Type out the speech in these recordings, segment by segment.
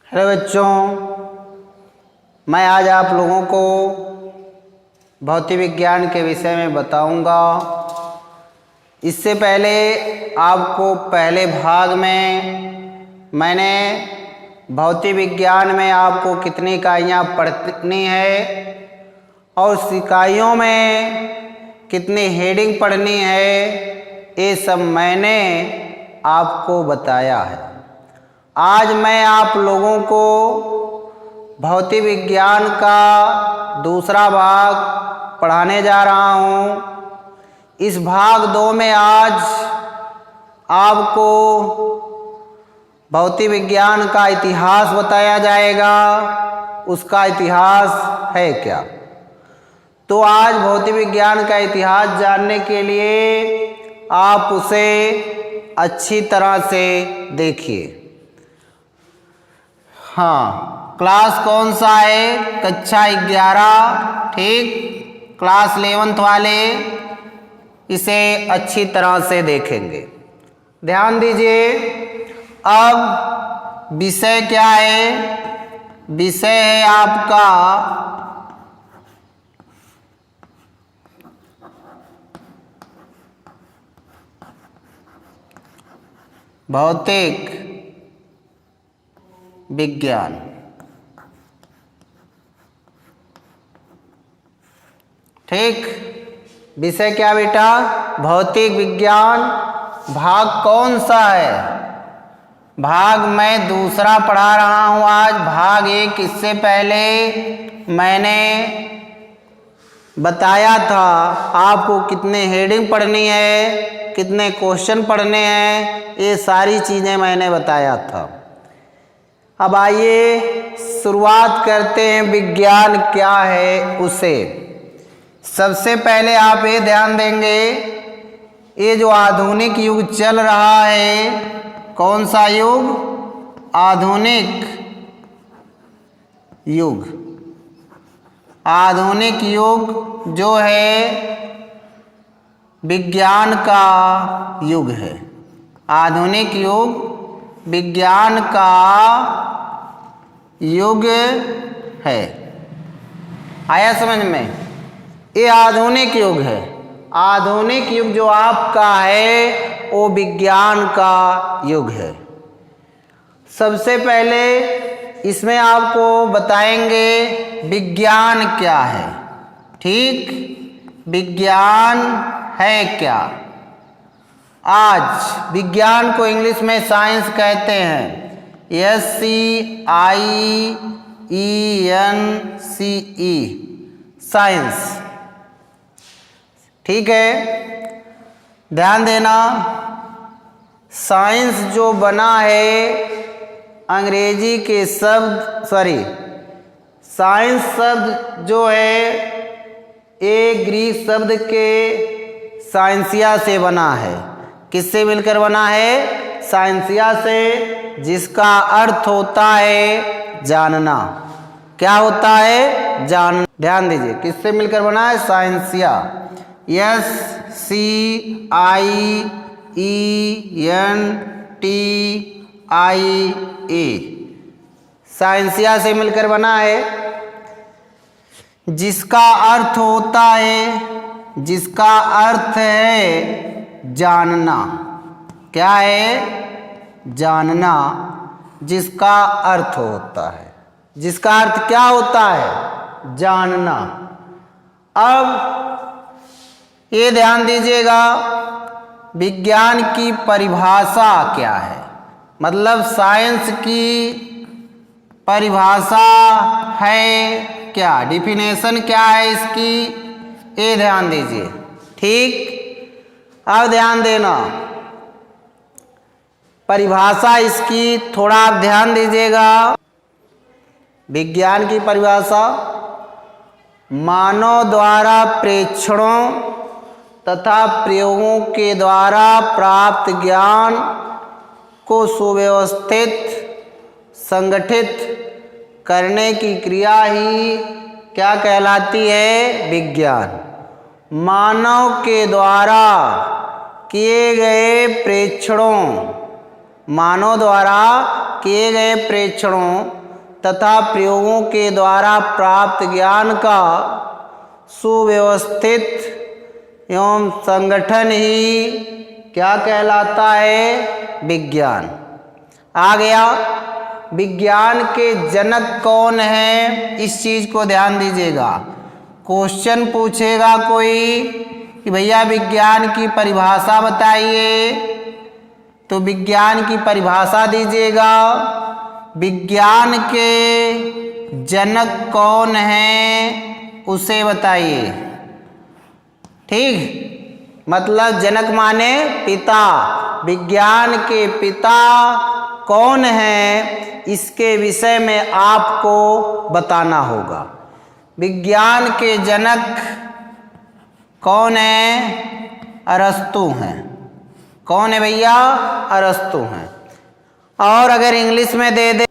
Hello बच्चों, मैं आज आप लोगों को भौतिक विज्ञान के विषय में बताऊंगा। इससे पहले आपको पहले भाग में मैंने भौतिक विज्ञान में आपको कितनी इकाइयाँ पढ़नी है और उस इकाइयों में कितनी हेडिंग पढ़नी है, ये सब मैंने आपको बताया है। आज मैं आप लोगों को भौतिक विज्ञान का दूसरा भाग पढ़ाने जा रहा हूँ। इस भाग 2 में आज आपको भौतिक विज्ञान का इतिहास बताया जाएगा। उसका इतिहास है क्या? तो आज भौतिक विज्ञान का इतिहास जानने के लिए आप उसे अच्छी तरह से देखिए। हाँ, क्लास कौन सा है? कक्षा 11, ठीक। क्लास 11th वाले इसे अच्छी तरह से देखेंगे। ध्यान दीजिए। अब विषय क्या है? विषय है आपका भौतिक विज्ञान। ठीक, विषय क्या बेटा? भौतिक विज्ञान। भाग कौन सा है? भाग मैं दूसरा पढ़ा रहा हूँ आज। भाग 1 इससे पहले मैंने बताया था आपको कितने हेडिंग पढ़नी है, कितने क्वेश्चन पढ़ने हैं, ये सारी चीज़ें मैंने बताया था। अब आइए शुरुआत करते हैं विज्ञान क्या है उसे। सबसे पहले आप ये ध्यान देंगे, ये जो आधुनिक युग चल रहा है, कौन सा युग? आधुनिक युग। आधुनिक युग जो है विज्ञान का युग है। आधुनिक युग विज्ञान का युग है। आया समझ में? ये आधुनिक युग है। आधुनिक युग जो आपका है वो विज्ञान का युग है। सबसे पहले इसमें आपको बताएंगे विज्ञान क्या है। ठीक, विज्ञान है क्या? आज विज्ञान को इंग्लिश में साइंस कहते हैं। SCIENCE, science. ठीक है, ध्यान देना। साइंस जो बना है अंग्रेजी के शब्द, साइंस शब्द जो है एक ग्रीक शब्द के साइंसिया से बना है। किससे मिलकर बना है? साइंसिया से, जिसका अर्थ होता है जानना। क्या होता है? जानना। ध्यान दीजिए, किससे मिलकर बना है? साइंसिया। SCIENTIA, साइंसिया से मिलकर बना है, जिसका अर्थ होता है, जिसका अर्थ है जानना। क्या है? जानना, जिसका अर्थ होता है। जिसका अर्थ क्या होता है? जानना। अब ये ध्यान दीजिएगा, विज्ञान की परिभाषा क्या है? मतलब साइंस की परिभाषा है क्या? डिफिनेशन क्या है इसकी? ये ध्यान दीजिए। ठीक, अब ध्यान देना, परिभाषा इसकी थोड़ा आप ध्यान दीजिएगा। विज्ञान की परिभाषा मानव द्वारा प्रेक्षणों तथा प्रयोगों के द्वारा प्राप्त ज्ञान को सुव्यवस्थित, संगठित करने की क्रिया ही क्या कहलाती है? विज्ञान। मानव के द्वारा किए गए प्रेक्षणों मानव द्वारा किए गए प्रेक्षणों तथा प्रयोगों के द्वारा प्राप्त ज्ञान का सुव्यवस्थित एवं संगठन ही क्या कहलाता है? विज्ञान। आ गया। विज्ञान के जनक कौन है? इस चीज को ध्यान दीजिएगा। क्वेश्चन पूछेगा कोई कि भैया विज्ञान की परिभाषा बताइए, तो विज्ञान की परिभाषा दीजिएगा। विज्ञान के जनक कौन है उसे बताइए। ठीक, मतलब जनक माने पिता। विज्ञान के पिता कौन है इसके विषय में आपको बताना होगा। विज्ञान के जनक कौन है? अरस्तु हैं। कौन है भैया? अरस्तु हैं। और अगर इंग्लिश में दे दे,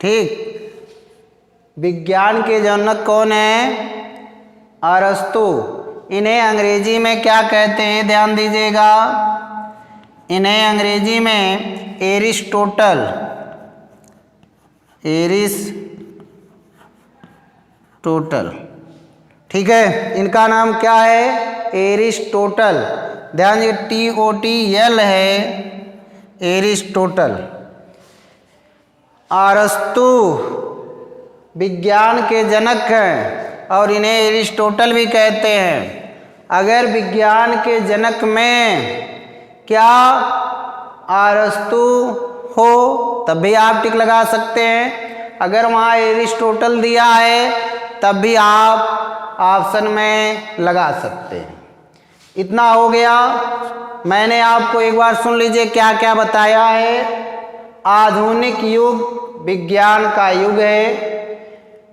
ठीक, विज्ञान के जनक कौन है? अरस्तु। इन्हें अंग्रेजी में क्या कहते हैं? ध्यान दीजिएगा। इन्हें अंग्रेजी में एरिस्टोटल, एरिस्टोटल, ठीक है, इनका नाम क्या है? एरिस्टोटल। ध्यान दीजिए, TOTL है, एरिस्टोटल। अरस्तु विज्ञान के जनक हैं और इन्हें एरिस्टोटल भी कहते हैं। अगर विज्ञान के जनक में क्या अरस्तु हो तब भी आप टिक लगा सकते हैं। अगर वहाँ एरिस्टोटल दिया है तब भी आप ऑप्शन में लगा सकते हैं। इतना हो गया। मैंने आपको एक बार सुन लीजिए क्या क्या बताया है। आधुनिक युग विज्ञान का युग है।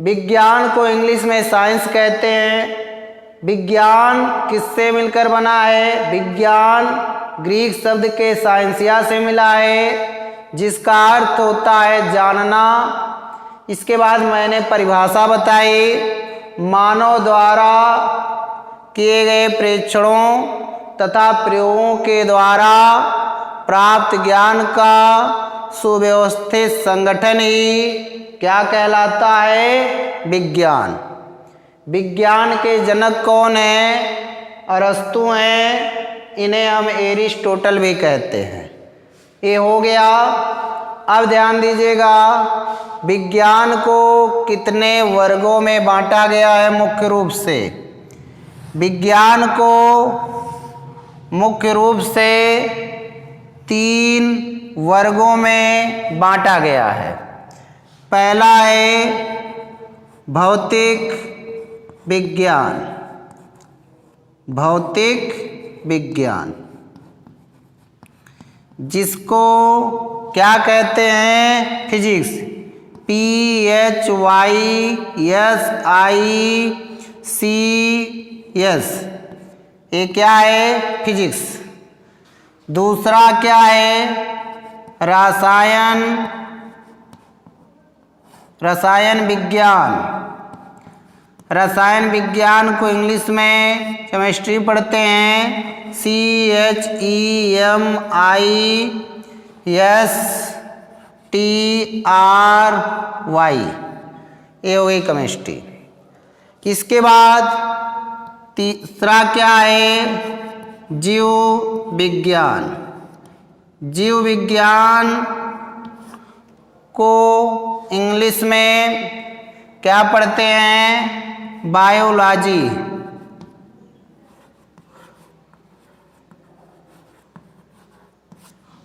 विज्ञान को इंग्लिश में साइंस कहते हैं। विज्ञान किससे मिलकर बना है? विज्ञान ग्रीक शब्द के साइंसिया से मिला है, जिसका अर्थ होता है जानना। इसके बाद मैंने परिभाषा बताई। मानव द्वारा किए गए प्रेक्षणों तथा प्रयोगों के द्वारा प्राप्त ज्ञान का सुव्यवस्थित संगठन ही क्या कहलाता है? विज्ञान। विज्ञान के जनक कौन हैं? अरस्तु हैं। इन्हें हम एरिस्टोटल भी कहते हैं। ये हो गया। अब ध्यान दीजिएगा, विज्ञान को कितने वर्गों में बांटा गया है? मुख्य रूप से विज्ञान को मुख्य रूप से 3 वर्गों में बांटा गया है। पहला है भौतिक विज्ञान। भौतिक विज्ञान जिसको क्या कहते हैं? फिजिक्स। PHYSICS, ये क्या है? फिजिक्स। दूसरा क्या है? रसायन विज्ञान। रसायन विज्ञान को इंग्लिश में केमिस्ट्री पढ़ते हैं। CHEMISTRY, ये हो गई केमिस्ट्री। इसके बाद तीसरा क्या है? जीव विज्ञान। जीव विज्ञान को इंग्लिश में क्या पढ़ते हैं? बायोलॉजी।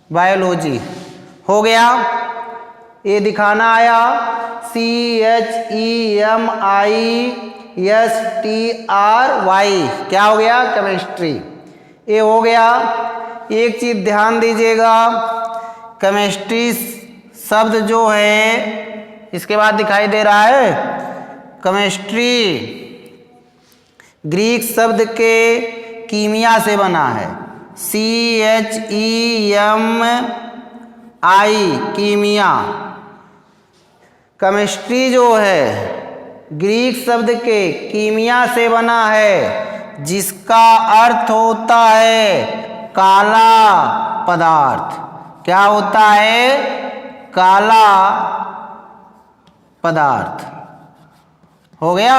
बायोलॉजी हो गया। ये दिखाना आया CHEMISTRY, क्या हो गया? केमिस्ट्री। ये हो गया। एक चीज ध्यान दीजिएगा, केमिस्ट्री शब्द जो है इसके बाद दिखाई दे रहा है, केमिस्ट्री ग्रीक शब्द के कीमिया से बना है। CHEMI, कीमिया। केमिस्ट्री जो है ग्रीक शब्द के कीमिया से बना है, जिसका अर्थ होता है काला पदार्थ। क्या होता है? काला पदार्थ। हो गया।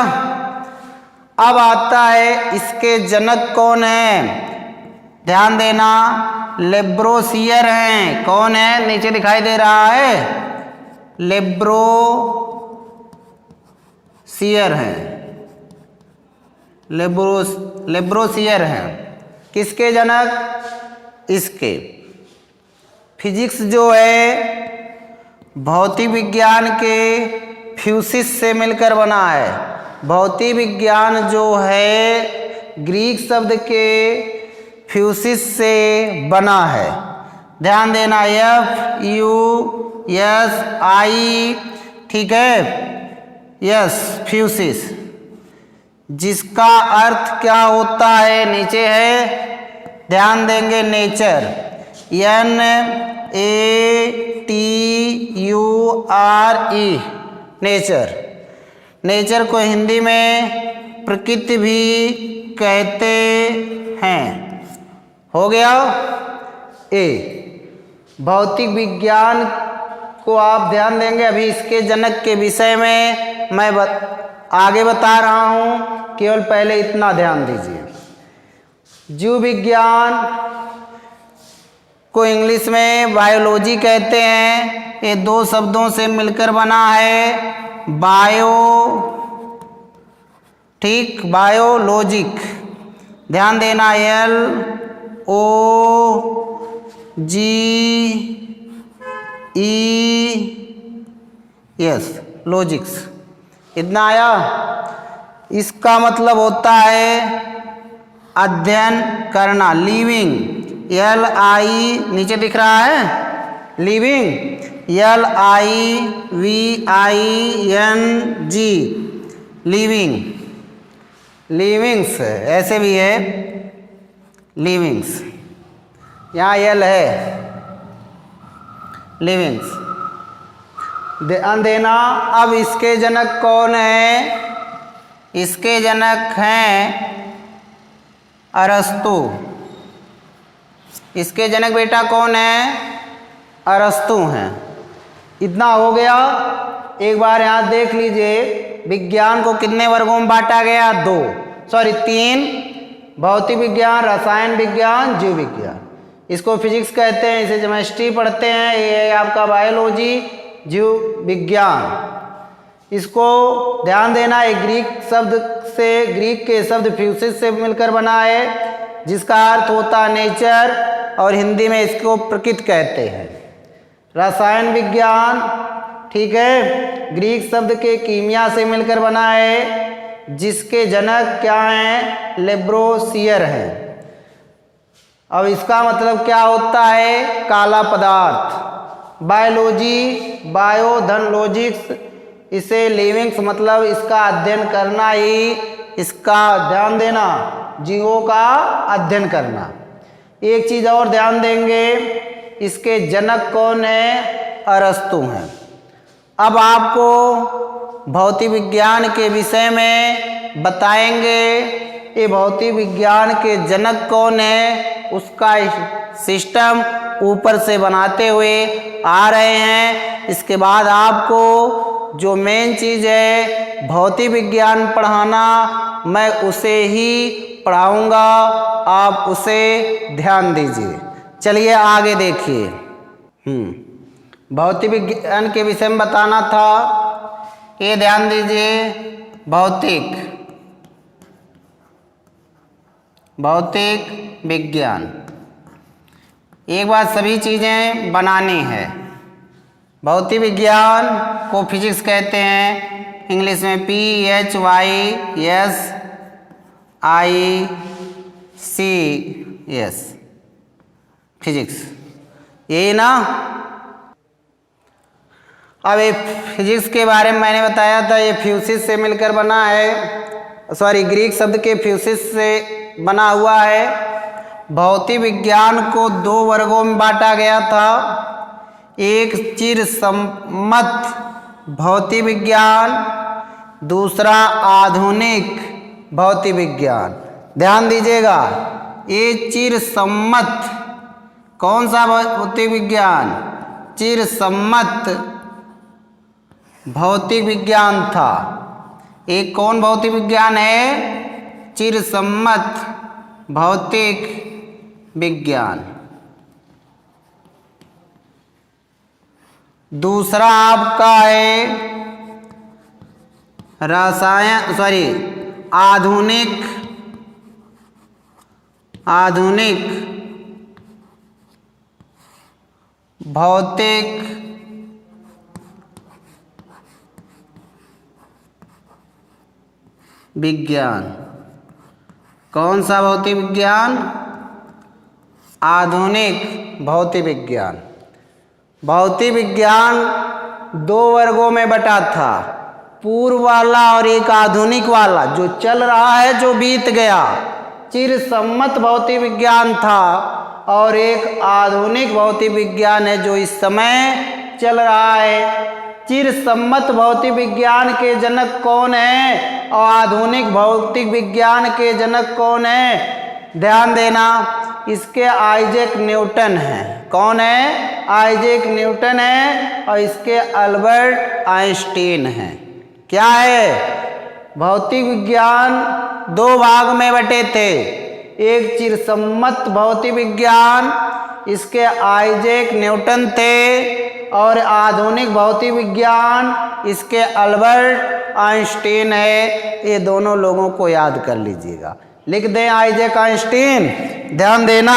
अब आता है इसके जनक कौन है? ध्यान देना, लेब्रोसियर हैं। कौन है? नीचे दिखाई दे रहा है, लेब्रोसियर हैं। लेब्रोसियर हैं। किसके जनक? इसके। फिजिक्स जो है भौतिक विज्ञान के फ्यूसिस से मिलकर बना है। भौतिक विज्ञान जो है ग्रीक शब्द के फ्यूसिस से बना है। ध्यान देना, FUSI, ठीक है, यस, फ्यूसिस, जिसका अर्थ क्या होता है? नीचे है, ध्यान देंगे, नेचर, NATURE, नेचर। नेचर को हिंदी में प्रकृति भी कहते हैं। हो गया। ए, भौतिक विज्ञान को आप ध्यान देंगे। अभी इसके जनक के विषय में मैं आगे बता रहा हूं, केवल पहले इतना ध्यान दीजिए। जीव विज्ञान को इंग्लिश में बायोलॉजी कहते हैं। ये दो शब्दों से मिलकर बना है, बायो, ठीक, बायोलॉजिक। ध्यान देना, LOGES, लॉजिक्स। इतना आया। इसका मतलब होता है अध्ययन करना, लिविंग, LI, नीचे दिख रहा है, लिविंग, LIVING, लिविंग, लिविंग्स, ऐसे भी है, लिविंग्स, यहाँ L है, लिविंग्स। ध्यान देना। अब इसके जनक कौन है? इसके जनक हैं अरस्तु। इसके जनक बेटा कौन है? अरस्तु हैं। इतना हो गया। एक बार यहाँ देख लीजिए, विज्ञान को कितने वर्गों में बांटा गया? 3। भौतिक विज्ञान, रसायन विज्ञान, जीव विज्ञान। इसको फिजिक्स कहते हैं, इसे केमिस्ट्री पढ़ते हैं, ये आपका बायोलॉजी, जीव विज्ञान। इसको ध्यान देना, एक ग्रीक के शब्द फ्यूसिस से मिलकर बना है, जिसका अर्थ होता है नेचर, और हिंदी में इसको प्रकृति कहते हैं। रसायन विज्ञान, ठीक है, ग्रीक शब्द के कीमिया से मिलकर बना है, जिसके जनक क्या हैं? लेब्रोसियर हैं। अब इसका मतलब क्या होता है? काला पदार्थ। बायोलॉजी, बायो धन लॉजिक्स, इसे लिविंग्स, मतलब इसका अध्ययन करना ही, इसका ध्यान देना, जीवों का अध्ययन करना। एक चीज और ध्यान देंगे, इसके जनक कौन है? अरस्तु हैं। अब आपको भौतिक विज्ञान के विषय में बताएंगे, ये भौतिक विज्ञान के जनक कौन है, उसका सिस्टम ऊपर से बनाते हुए आ रहे हैं। इसके बाद आपको जो मेन चीज़ है भौतिक विज्ञान पढ़ाना, मैं उसे ही पढ़ाऊंगा, आप उसे ध्यान दीजिए। चलिए आगे देखिए। भौतिक विज्ञान के विषय में बताना था, ये ध्यान दीजिए। भौतिक विज्ञान, एक बार सभी चीज़ें बनानी है। भौतिक विज्ञान को फिजिक्स कहते हैं, इंग्लिश में PHYSICS, फिजिक्स, यही ना। अब ये फिजिक्स के बारे में मैंने बताया था, ये फ्यूसिस से मिलकर बना है, सॉरी, ग्रीक शब्द के फ्यूसिस से बना हुआ है। भौतिक विज्ञान को 2 वर्गों में बांटा गया था, एक चिरसम्मत भौतिक विज्ञान, दूसरा आधुनिक भौतिक विज्ञान। ध्यान दीजिएगा, ये चिरसम्मत कौन सा भौतिक विज्ञान? चिरसम्मत भौतिक विज्ञान था। एक कौन भौतिक विज्ञान है? चिरसम्मत भौतिक विज्ञान। दूसरा आपका है आधुनिक भौतिक विज्ञान। कौन सा भौतिक विज्ञान? आधुनिक भौतिक विज्ञान। भौतिक विज्ञान दो वर्गों में बटा था, पूर्व वाला और एक आधुनिक वाला, जो चल रहा है, जो बीत गया। चिरसम्मत भौतिक विज्ञान था और एक आधुनिक भौतिक विज्ञान है जो इस समय चल रहा है। चिरसम्मत भौतिक विज्ञान के जनक कौन है और आधुनिक भौतिक विज्ञान के जनक कौन है? ध्यान देना, इसके आइजैक न्यूटन है। कौन है? आइजैक न्यूटन है और इसके अल्बर्ट आइंस्टीन है। क्या है? भौतिक विज्ञान दो भाग में बटे थे, एक चिरसम्मत भौतिक विज्ञान, इसके आइजैक न्यूटन थे, और आधुनिक भौतिक विज्ञान, इसके अल्बर्ट आइंस्टीन है। ये दोनों लोगों को याद कर लीजिएगा, लिख दें आइजैक आइंस्टीन। ध्यान देना,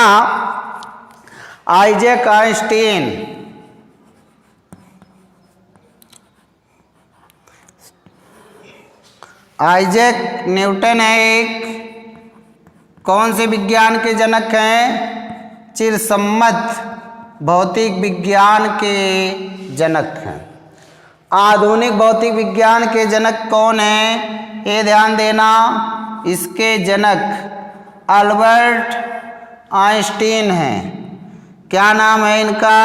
आइजैक आइंस्टीन आइजैक न्यूटन है एक कौन से विज्ञान के जनक हैं? चिरसम्मत भौतिक विज्ञान के जनक हैं। आधुनिक भौतिक विज्ञान के जनक कौन हैं? ये ध्यान देना, इसके जनक अल्बर्ट आइंस्टीन हैं। क्या नाम है इनका?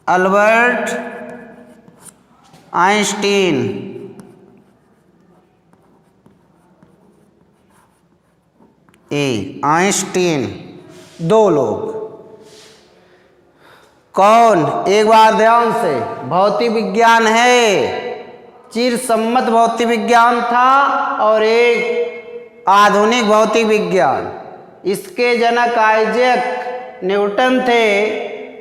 Albert Einstein. आइंस्टीन, दो लोग। कौन? एक बार ध्यान से, भौतिक विज्ञान है, चिरसम्मत भौतिक विज्ञान था और एक आधुनिक भौतिक विज्ञान। इसके जनक आइजैक न्यूटन थे,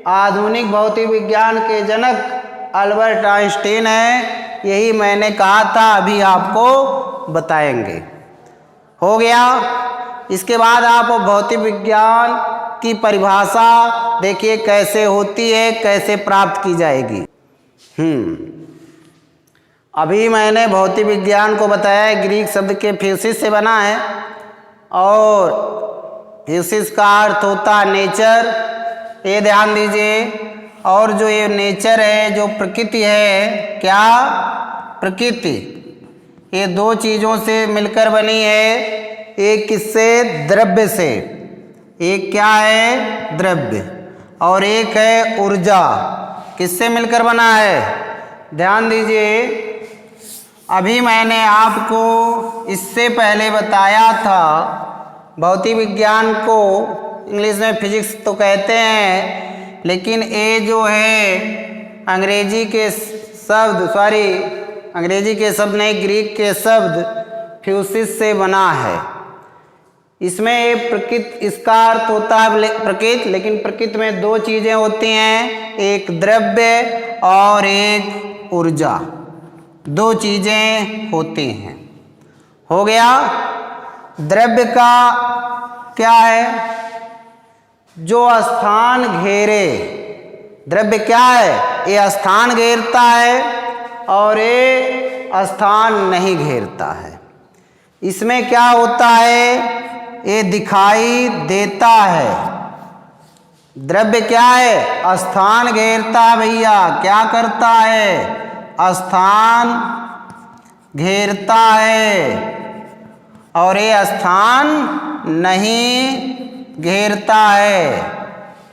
आधुनिक भौतिक विज्ञान के जनक अल्बर्ट आइंस्टीन है। यही मैंने कहा था, अभी आपको बताएंगे। हो गया। इसके बाद आप भौतिक विज्ञान की परिभाषा देखिए कैसे होती है, कैसे प्राप्त की जाएगी। अभी मैंने भौतिक विज्ञान को बताया है, ग्रीक शब्द के फ्यूसिस से बना है और फ्यूसिस का अर्थ होता है नेचर। ये ध्यान दीजिए। और जो ये नेचर है, जो प्रकृति है, क्या? प्रकृति, ये दो चीज़ों से मिलकर बनी है। एक किससे? द्रव्य से। एक क्या है? द्रव्य। और एक है ऊर्जा। किससे मिलकर बना है? ध्यान दीजिए। अभी मैंने आपको इससे पहले बताया था, भौतिक विज्ञान को इंग्लिश में फिजिक्स तो कहते हैं, लेकिन ये जो है अंग्रेजी के शब्द नहीं, ग्रीक के शब्द फ्यूसिस से बना है। इसमें ये प्रकृति, इसका अर्थ होता है प्रकृति, लेकिन प्रकृति में दो चीज़ें होती हैं, एक द्रव्य और एक ऊर्जा। दो चीज़ें होती हैं। हो गया। द्रव्य का क्या है? जो स्थान घेरे। द्रव्य क्या है? ये स्थान घेरता है और ये स्थान नहीं घेरता है। इसमें क्या होता है? ये दिखाई देता है। द्रव्य क्या है? स्थान घेरता है भैया। क्या करता है? स्थान घेरता है और ये स्थान नहीं घेरता है।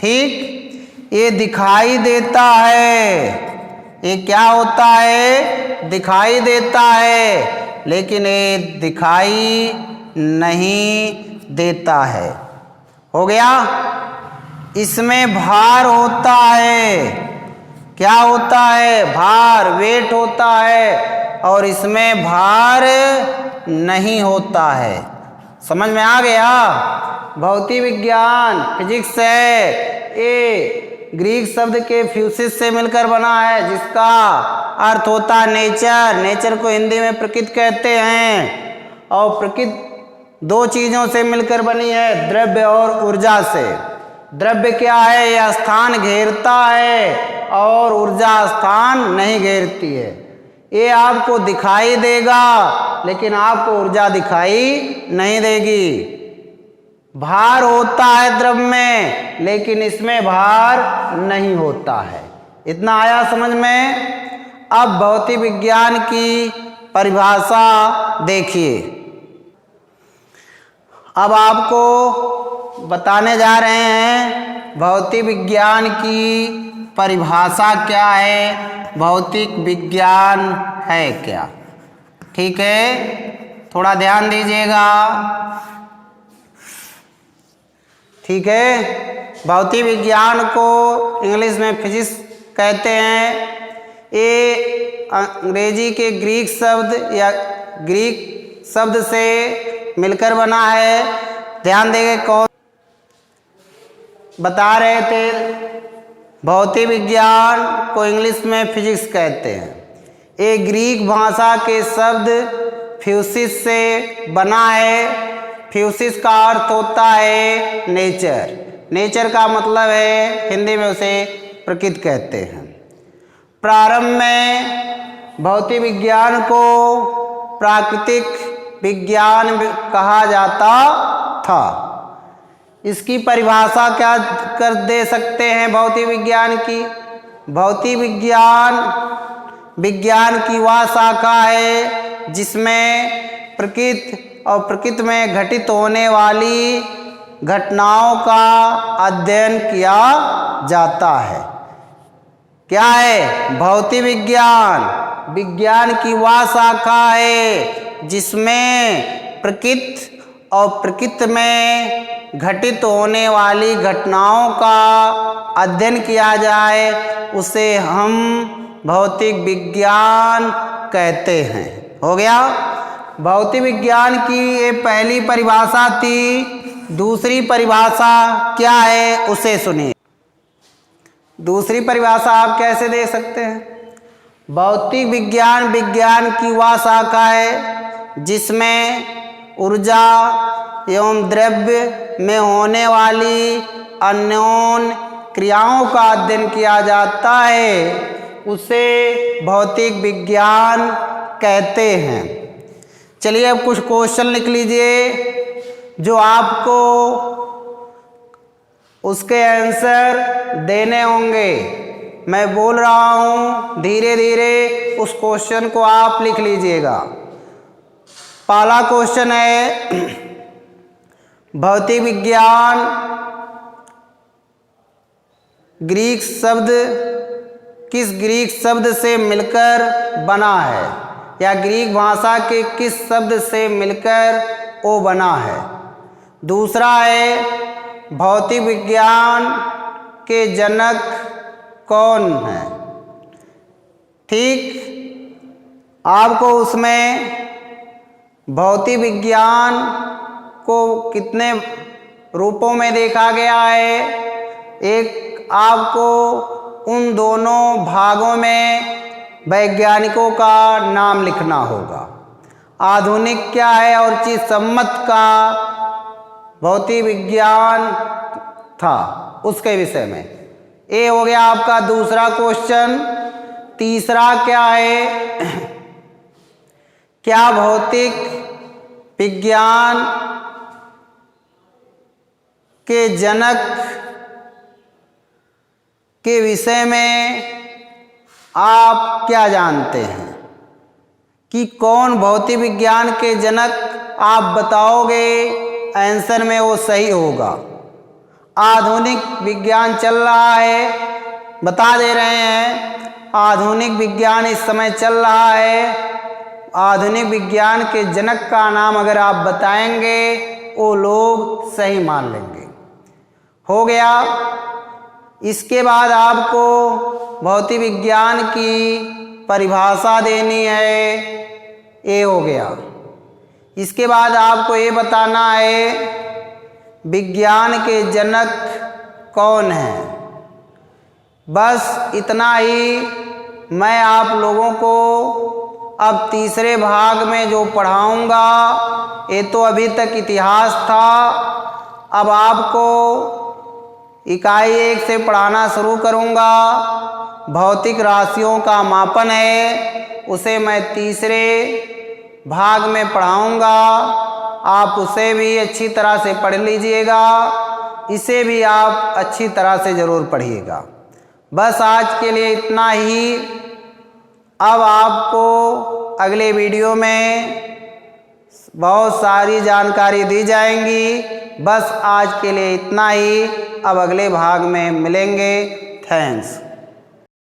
ठीक। ये दिखाई देता है। ये क्या होता है? दिखाई देता है, लेकिन ये दिखाई नहीं देता है। हो गया। इसमें भार होता है। क्या होता है? भार, वेट होता है। और इसमें भार नहीं होता है। समझ में आ गया? भौतिक विज्ञान फिजिक्स है, ये ग्रीक शब्द के फ्यूसिस से मिलकर बना है, जिसका अर्थ होता है नेचर। नेचर को हिंदी में प्रकृति कहते हैं। और प्रकृति दो चीजों से मिलकर बनी है, द्रव्य और ऊर्जा से। द्रव्य क्या है? यह स्थान घेरता है और ऊर्जा स्थान नहीं घेरती है। ये आपको दिखाई देगा लेकिन आपको ऊर्जा दिखाई नहीं देगी। भार होता है द्रव्य में लेकिन इसमें भार नहीं होता है। इतना आया समझ में? अब भौतिक विज्ञान की परिभाषा देखिए। अब आपको बताने जा रहे हैं भौतिक विज्ञान की परिभाषा क्या है, भौतिक विज्ञान है क्या। ठीक है, थोड़ा ध्यान दीजिएगा। ठीक है, भौतिक विज्ञान को इंग्लिश में फिजिक्स कहते हैं। ये अंग्रेजी के ग्रीक शब्द या ग्रीक शब्द से मिलकर बना है। ध्यान देंगे कौन बता रहे थे, भौतिक विज्ञान को इंग्लिश में फिजिक्स कहते हैं। ये ग्रीक भाषा के शब्द फ्यूसिस से बना है। फ्यूसिस का अर्थ होता है नेचर। नेचर का मतलब है हिंदी में उसे प्रकृति कहते हैं। प्रारंभ में भौतिक विज्ञान को प्राकृतिक विज्ञान कहा जाता था। इसकी परिभाषा क्या कर दे सकते हैं भौतिक विज्ञान की? भौतिक विज्ञान की वह शाखा है जिसमें प्रकृति और प्रकृति में घटित होने वाली घटनाओं का अध्ययन किया जाता है। क्या है? भौतिक विज्ञान की वह शाखा है जिसमें प्रकृति और प्रकृति में घटित होने वाली घटनाओं का अध्ययन किया जाए, उसे हम भौतिक विज्ञान कहते हैं। हो गया? भौतिक विज्ञान की ये पहली परिभाषा थी। दूसरी परिभाषा क्या है उसे सुनिए। दूसरी परिभाषा आप कैसे दे सकते हैं? भौतिक विज्ञान की वह शाखा है जिसमें ऊर्जा एवं द्रव्य में होने वाली अन्योन्य क्रियाओं का अध्ययन किया जाता है, उसे भौतिक विज्ञान कहते हैं। चलिए अब कुछ क्वेश्चन लिख लीजिए जो आपको उसके आंसर देने होंगे। मैं बोल रहा हूँ, धीरे धीरे उस क्वेश्चन को आप लिख लीजिएगा। पहला क्वेश्चन है, भौतिक विज्ञान किस ग्रीक शब्द से मिलकर बना है, या ग्रीक भाषा के किस शब्द से मिलकर वो बना है। दूसरा है, भौतिक विज्ञान के जनक कौन है। ठीक, आपको उसमें भौतिक विज्ञान को कितने रूपों में देखा गया है। एक, आपको उन दोनों भागों में वैज्ञानिकों का नाम लिखना होगा। आधुनिक क्या है और चीज सम्मत का भौतिक विज्ञान था, उसके विषय में। ये हो गया आपका दूसरा क्वेश्चन। तीसरा क्या है, क्या भौतिक विज्ञान के जनक के विषय में आप क्या जानते हैं कि कौन भौतिक विज्ञान के जनक आप बताओगे, आंसर में वो सही होगा। आधुनिक विज्ञान चल रहा है, बता दे रहे हैं, आधुनिक विज्ञान इस समय चल रहा है। आधुनिक विज्ञान के जनक का नाम अगर आप बताएंगे, वो लोग सही मान लेंगे। हो गया। इसके बाद आपको भौतिक विज्ञान की परिभाषा देनी है, ये हो गया। इसके बाद आपको ये बताना है विज्ञान के जनक कौन हैं। बस इतना ही मैं आप लोगों को अब तीसरे भाग में जो पढ़ाऊंगा, ये तो अभी तक इतिहास था, अब आपको इकाई 1 से पढ़ाना शुरू करूंगा। भौतिक राशियों का मापन है, उसे मैं तीसरे भाग में पढ़ाऊंगा। आप उसे भी अच्छी तरह से पढ़ लीजिएगा, इसे भी आप अच्छी तरह से ज़रूर पढ़िएगा। बस आज के लिए इतना ही। अब आपको अगले वीडियो में बहुत सारी जानकारी दी जाएंगी। बस आज के लिए इतना ही। अब अगले भाग में मिलेंगे। थैंक्स।